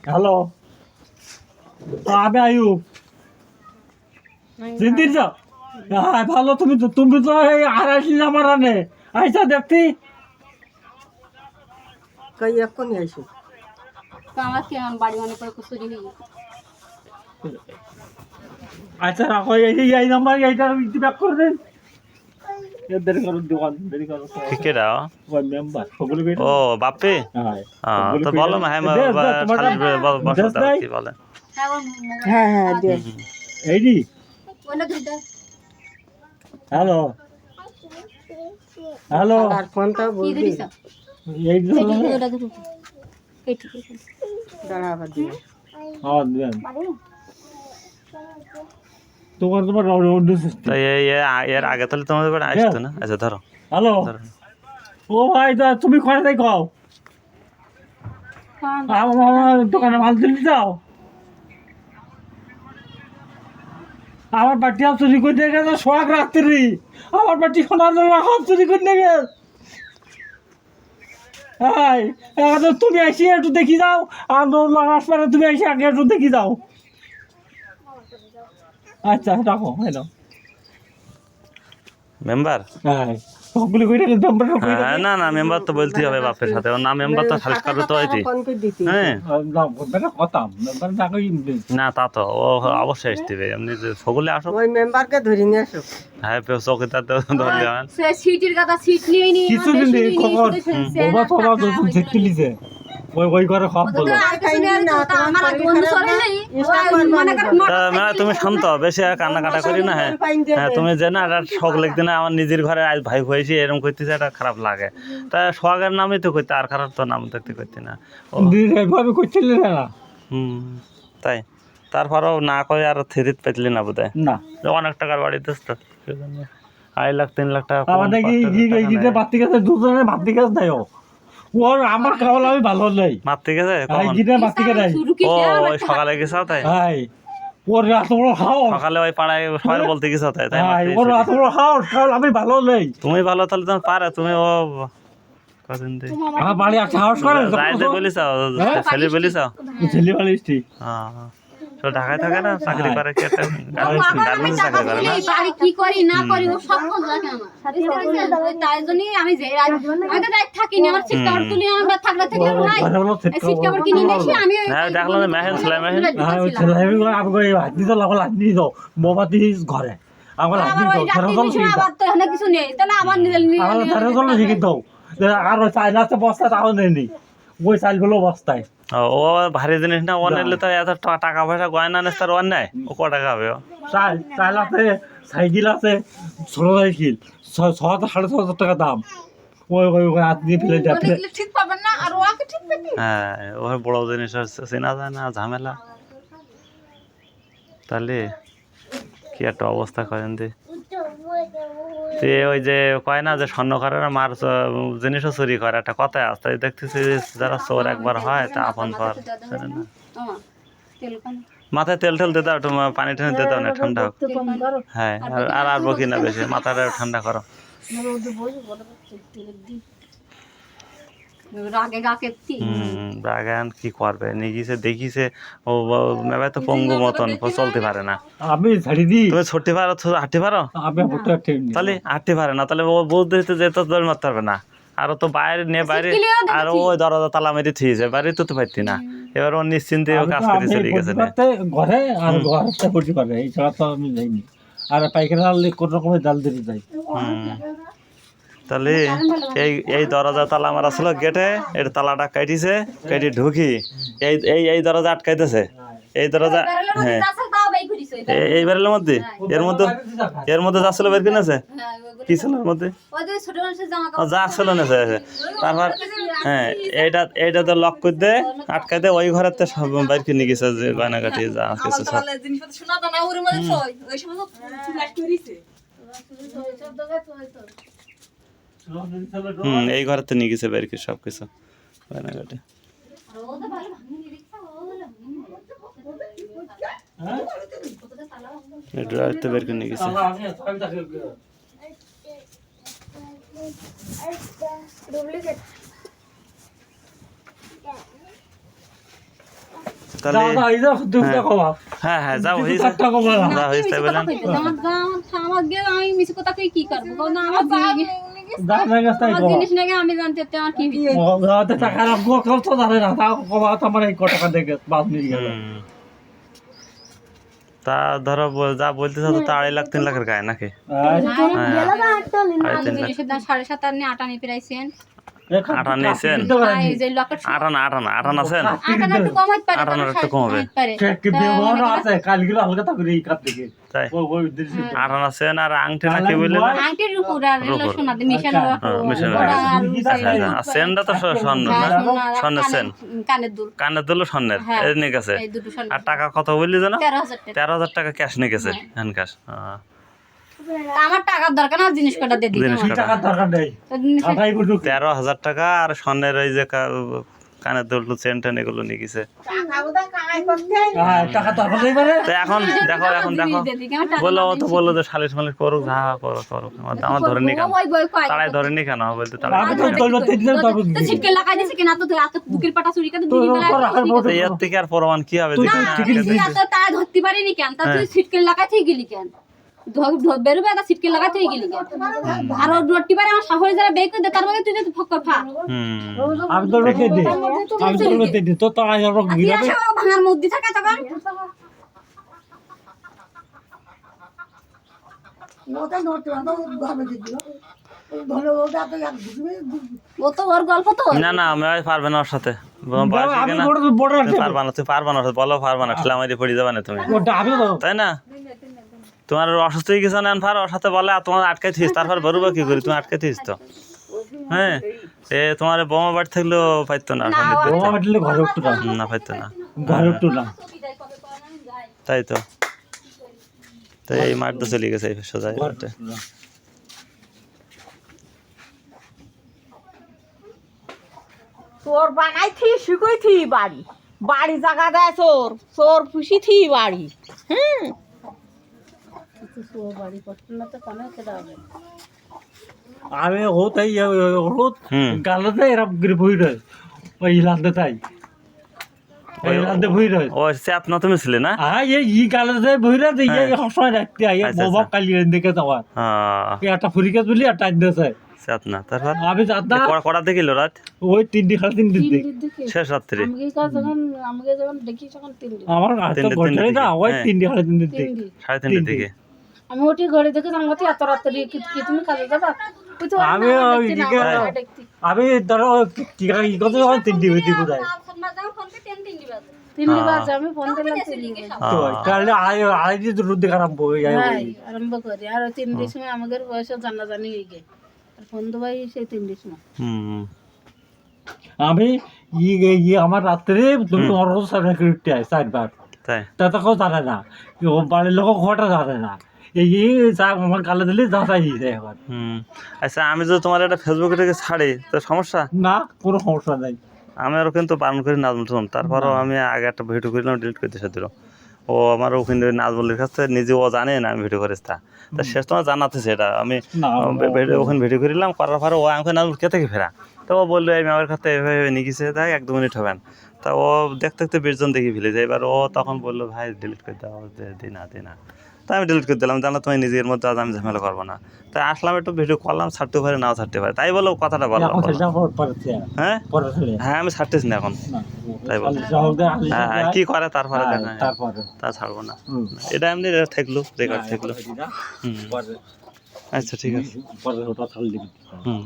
Hello আমি আয়ু জিন্দির যাও ভালো তুমি তুমি তো এই আড়াইশি নাম্বার আনে আইসা দেখতি কই এক্ষুনি আইসি আমার কি আমার বাড়ি মনে করে কুসুরি হই আচ্ছা রাখো এই নাম্বার এইটা ব্যাক করে দেন দেরি করো দোকান দেরি করো ঠিক আছে ওই মেম্বার সকলে ও বাপে হ্যাঁ তো বলো হ্যাঁ কি বলে হ্যাঁ হ্যাঁ দে এইডি ওনা দুইটা হ্যালো হ্যালো আর ফোনটা কি বলবি দিছ এই ওটা ধরো এই ঠিক আছে দাঁড়াবা দিয়ে হ্যাঁ দেন তোমার তো এর আগে তাহলে তোমাদের বাড়ি আসতো না আচ্ছা ধরো হ্যালো ও ভাই তুমি ঘরে তাই খাও আমার দোকানে মাল দিলি যাও আমার বাটি হাফ চুরি করে দিয়ে গেছে সোহাগ রাত্রি আমার বাটি সোনার জন্য হাফ চুরি করে দিয়ে গেছে হ্যাঁ এখন তুমি এসে একটু দেখি যাও আর আসপারে তুমি এসে আগে একটু দেখি যাও আচ্ছা রাখো হ্যালো মেম্বার হ্যাঁ সবগুলো কইরা মেম্বার হ্যাঁ না না মেম্বার তো বলতেই হবে বাপের সাথে ওর নাম মেম্বার তো সালিশ করবে তো হইতি ফোনকে দিতি হ্যাঁ না কথা মেম্বার ডাকই না তা তো ও অবশ্যই আসতে এমনি যে সকলে আসো ওই মেম্বারকে ধরে নিয়ে আসো হ্যাঁ চৌকিদার তো ধরলে হয় সে সিটির কথা সিট নিয়ে নি কিছু দিন খবর বাবা তোরা যখন দেখতে লিছে ওই করে সব বলো তুমি শান্ত বেশি কান্নাকাটা করি না হ্যাঁ হ্যাঁ তুমি যে না শখ লিখতে না আমার নিজের ঘরে আজ ভাই হয়েছি এরকম করতেছে এটা খারাপ লাগে তা সোহাগের নামই তো করতে আর খারাপ তো নাম দেখতে করতে না এইভাবে করছিলেন না তাই তারপরেও না করে আর থ্রিত পেতলি না বোধ না অনেক টাকার বাড়ি দিস তো 2.5 লাখ 3 লাখ টাকা আমাদের কি বাতি গাছে দুজনে বাতি গাছ দেয় ওর আমার খাওয়াল আমি ভালো নেই মারতে গেছে গিটা বাতি গাছ ও ওই সকালে গেছে তাই হাই ওর এত বড় হাওস সকালে ওই পাড়ায় সবাই বলতে গেছে তাই তাই ওর এত বড় হাওস খাওয়াল আমি ভালো নেই তুমি ভালো তাহলে তুমি পারে তুমি ও কদিন দে আমার বাড়ি একটা হাওস করে রাইতে বলিস ছেলে বলিস ছেলে বাড়ি হ্যাঁ তো ঢাকায় থাকে না চাকরি করে কি একটা গার্মেন্টস চাকরি করে না বাড়ি কি করি না করি ও সব খোঁজ রাখে আমার তাই জন্যই আমি যে আমি তো দায়িত্ব থাকিনি আমার সিট কভার তুলি আমরা থাকলে থেকে নাই সিট কভার কিনে নিয়ে এসে আমি হ্যাঁ দেখলাম মেহেন ছেলে মেহেন হ্যাঁ ওই ছেলে আমি আপনি হাত দিতে লাগল হাত দিয়ে দাও মোমবাতি ঘরে আমার হাত দিয়ে দাও আবার তো এখানে কিছু নেই তাহলে আমার নিজের আমার তারা জন্য শিখে দাও আর ওই চাইনাতে বস্তা তাও নেই ওই চাইলগুলো বস্তায় ও ভারী জিনিস না ও নিলে তো এত টাকা পয়সা গয়না নেই তার ওর নেয় ও ক টাকা হবে চাইল আছে সাইকেল আছে ছোট সাইকেল 6,500 টাকা দাম ওই ওই হাত দিয়ে ফেলে যাচ্ছে ঠিক পাবেন না আর ওকে ঠিক পেতে হ্যাঁ ওর বড় জিনিস চেনা যায় না ঝামেলা তাহলে কি একটা অবস্থা করেন দি ওই যে কয় না যে স্বর্ণকারেরা মার জিনিসও চুরি করে একটা কথায় আসতে দেখতেছি যারা চোর একবার হয় তা আপন পর মাথায় তেল ঠেল দিতে একটু পানি টেনে দিতে না ঠান্ডা হোক হ্যাঁ আর আর বকি না বেশি মাথাটা ঠান্ডা করো রাগান কি করবে নিয়ে দেখিছে ও মেবাই তো পঙ্গু মতন চলতে পারে না আমি ছাড়ি দিই তুমি ছুটতে পারো হাঁটতে পারো তাহলে হাঁটতে পারে না তাহলে ও বুঝতে যেতে দৌড় মারতে পারবে না আর তো বাইরে নিয়ে বাইরে আর ওই দরজা তালা মেরে থিয়েছে বাইরে তো পারতি না এবার ও নিশ্চিন্তে কাজ করে চলে গেছে ঘরে আর ঘরটা ভর্তি করে এই ছাড়া তো আমি যাইনি আর পাইকারি ডাল কোন রকমের ডাল দিতে যাই তাহলে এই দরজা তালা আমার আসলে গেটে এর তালাটা কাটিছে কেটে ঢুকি এই দরজা আটকাইতেছে এই দরজা হ্যাঁ এই বেরের মধ্যে এর মধ্যে যা ছিল বের কিনেছে কি ছিল এর মধ্যে যা ছিল নেছে তারপর হ্যাঁ এইটা তো লক করে দে আটকাই দে ওই ঘরের তো সব বাইর কিনে গেছে যে গয়না কাটি যা কিছু সব এই ঘরে তো নিয়ে গেছে বের কি সব কিছু গয়না কাটি বের করে নিয়ে গেছে তাহলে দাও দাও এই যে দুধটা কমা হ্যাঁ হ্যাঁ যাও হয়েছে চারটা কমা না যা হয়েছে তাই বলেন আমার গিয়ে আমি মিছে কথা কই কি করবো কারণ আমার দাম হয়ে গেছে তাই আমার কমা জিনিস নাকি আমি জানতে তো আমার কি হইছে? ও দাও টাকা রাখবো কত জানে না তাও কমা তো আমার এই টাকা দেখে 5 মিনিট গেল হুম। তা ধরো যা বলতেছ তো 2.5 লাখ 3 লাখের গায়ে নাকি হ্যাঁ আলু জিনিসের দাম 7.5 আনি 8 আনি প্রাইসেন আটা নিয়েছেন এই যে লকেট আটানা আছেন আটানা একটু কমাইতে পারে আটানার একটু কমাবে। পারে কি ব্যবহার আছে কালগুলো হালকা থাকবে এই কাপ থেকে তাই ওই দৃশ্য আটানা আছেন আর আংটি নাকি বললেন না? আংটির উপর আর এলো সোনা দিয়ে মিশানো মিশানো বড় আছে। আলু আচ্ছা আচ্ছা আর সেনটা তো স্বর্ণ না স্বর্ণের সেন কানের দুল কানের দিল স্বর্ণের হ্যাঁ। এই নিয়ে গেছে এই দুটো স্বর্ণ আর টাকা কত বললি জানো 13,000 টাকা 13,000 টাকা ক্যাশ নিয়ে গেছে হ্যান্ড ক্যাশ তা আমার টাকার দরকার না জিনিস কটা দিয়ে দিই জিনিস কি টাকার দরকার নেই টাকাই বুঝুক 13,000 টাকা আর স্বর্ণের ওই যে কানের দুল চেন টেন এগুলো নিয়ে গেছে হ্যাঁ টাকা দরকার নেই মানে তো এখন দেখো বললো ও তো বললো যে সালিশ মালিশ করুক যা করুক আমার ধরে নি কেন ওই বই কয় তারাই ধরে নি কেন বলতে তারা আমি তো তোর মধ্যে দিলাম তবে তো ছিটকে লাগাই দিছে কিনা তো এত বুকের পাটা চুরি করে তোর দিবি উপর রাখার মতো এর থেকে আর প্রমাণ কি হবে দেখি না ঠিকই এত তারা ধরতে পারিনি কেন তা তুই ছিটকে লাগাই থেকে গেলি কেন বেরোবে একটা ছিটকে লাগাই থেকে গেলি কেন আর রোডটি পারে আমার শাশুড়ি যারা বের করে দে তার মধ্যে তুই তো ফক্কর ফা আমি তোর মধ্যে দিই আমি তোর মধ্যে দিই তো তারা আর গিরাবে ভাঙার মধ্যে থাকে তখন ও তো ওর গল্প তো না না আমি পারবে না ওর সাথে বয়স আমি না বড় বড় তুই পারবা না বলো পারবা না আমার পড়ে যাবে না তুমি ওটা আমি তো তাই না তোমার অসুস্থ হয়ে গেছে না ফার ওর সাথে বলে আর তোমার আটকাই থিস তারপর বেরোবা কি করি তুমি আটকাই থিস তো হ্যাঁ এ তোমার বোমা বাড়ি থাকলেও পাইতো না বোমা মারলে ঘরে উঠতো না না পাইতো না ঘরে উঠতো না তাই তো তাই এই মাঠ তো চলে গেছে এই সোজাই ঘরে উঠতো না। চোর বানাই থি শিখই থি বাড়ি বাড়ি জায়গা দেয় চোর চোর পুষি থি বাড়ি হুম আমি হতাই হত হুম। গালতে এরকম করে বই রয় ওই লান্দে তাই এই লান্দে বই রয় ও চাপ না তুমি ছিলে না ই গালতে বই রয় এই হসয় রাখতে আই আচ্ছা, বাবা আচ্ছা। কালি দেখে যাওয়ার হ্যাঁ একটা ফুরিকাজ বলি আর টাইম দিয়েছে চাপ না তারপর আমি জানতাম কড়া দেখিল রাত ওই 3 সাড়ে 3 দিক শেষ রাত্রি আমার হাতে তিনটে ঘটে না ওই হ্যাঁ। 3 সাড়ে 3 দিক 3:30 দিকে আমি ওটি ঘরে দেখে জানলাতে এত রাত্রে কি তুমি কাজে যাবা ওই তো আমি ওই দিকে আমি ধরো কি কত 3 দিক হইতে কোথায় তিনটি বাজে আমি ফোন দিলাম তো তাহলে আড়াই দিন রোদ দেখা আরম্ভ হয়ে যায় আরম্ভ করি আর ওই তিনটির সময় আমাদের বয়সে জানাজানি হয়ে গে আর ফোন দেবাই সেই তিনটির সময় আমি আমার রাত্রে তুমি তোমার সার্টিফিকেট আয় 4 বার তাই তা তো কেউ জানে না ও বাড়ির লোক ঘটা জানে না এই যা আমার গালে দিলে যাচাই যায় এখন আচ্ছা আমি যদি তোমার একটা ফেসবুকে থেকে ছাড়ি তো সমস্যা না কোনো সমস্যা নাই আমি আরও কিন্তু বারণ করি নাজমুল শুনুন তারপরেও আমি আগে একটা ভিডিও করিলাম ডিলিট করতে দিল ও আমার ওখানে নাজমুলের কাছে নিজে ও জানে না আমি ভিডিও করেছি তা শেষ তোমার জানাতে সেটা আমি না ওখানে ভিডিও করিলাম করার পরে ও আমাকে নাজমুল কে থেকে ফেরা তো ও বললো এই আমার কাছে এভাবে নিয়ে গেছে তাই 1-2 মিনিট হবেন তা ও দেখতে দেখতে 20 জন দেখে ফেলেছে এবার ও তখন বললো ভাই ডিলিট করে দাও দি না তাই আমি ডিলিট করে দিলাম জানো তুমি নিজের মধ্যে আজ আমি ঝামেলা করবো না তাই আসলাম একটু ভিডিও করলাম ছাড়তে পারে নাও ছাড়তে পারে তাই বলো কথাটা বললাম হ্যাঁ হ্যাঁ আমি ছাড়তেছি না এখন তাই বলো হ্যাঁ কি করে তারপরে দেখা তা ছাড়বো না এটা এমনি থাকলো রেকর্ড থাকলো আচ্ছা ঠিক আছে